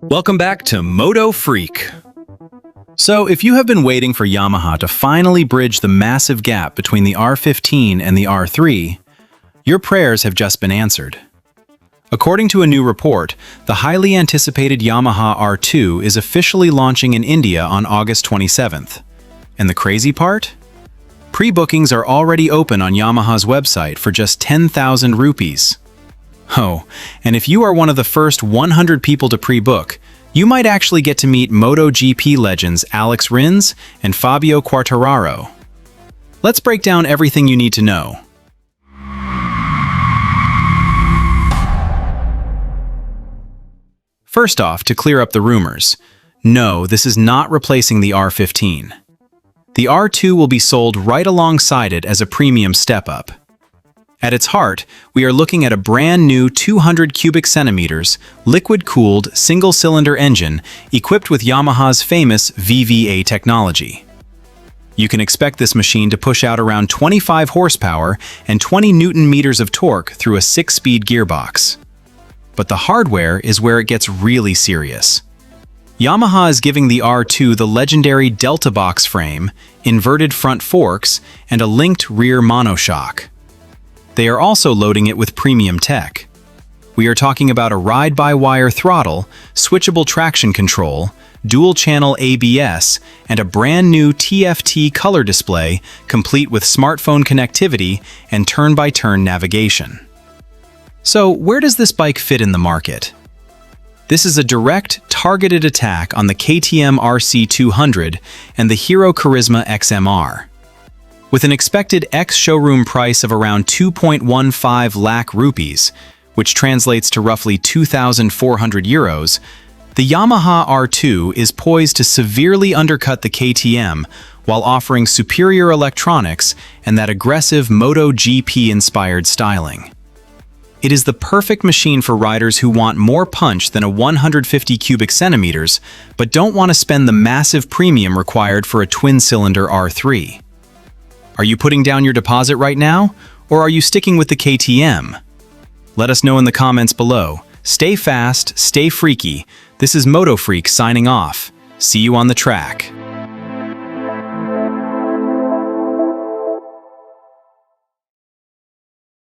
Welcome back to Moto Freak. So, if you have been waiting for Yamaha to finally bridge the massive gap between the R15 and the R3, your prayers have just been answered. According to a new report, the highly anticipated Yamaha R2 is officially launching in India on August 27th. And the crazy part? Pre-bookings are already open on Yamaha's website for just 10,000 rupees. Oh, and if you are one of the first 100 people to pre-book, you might actually get to meet MotoGP legends Alex Rins and Fabio Quartararo. Let's break down everything you need to know. First off, to clear up the rumors, no, this is not replacing the R15. The R2 will be sold right alongside it as a premium step-up. At its heart, we are looking at a brand new 200 cubic centimeters, liquid-cooled, single-cylinder engine equipped with Yamaha's famous VVA technology. You can expect this machine to push out around 25 horsepower and 20 Newton-meters of torque through a 6-speed gearbox. But the hardware is where it gets really serious. Yamaha is giving the R2 the legendary Deltabox frame, inverted front forks, and a linked rear monoshock. They are also loading it with premium tech. We are talking about a ride-by-wire throttle, switchable traction control, dual-channel ABS, and a brand new TFT color display complete with smartphone connectivity and turn-by-turn navigation. So, where does this bike fit in the market? This is a direct, targeted attack on the KTM RC 200 and the Hero Karizma XMR. With an expected ex-showroom price of around 2.15 lakh rupees, which translates to roughly 2,400 euros, the Yamaha R2 is poised to severely undercut the KTM while offering superior electronics and that aggressive MotoGP-inspired styling. It is the perfect machine for riders who want more punch than a 150 cubic centimeters, but don't want to spend the massive premium required for a twin-cylinder R3. Are you putting down your deposit right now, or are you sticking with the KTM? Let us know in the comments below. Stay fast, stay freaky. This is Moto Freak signing off. See you on the track.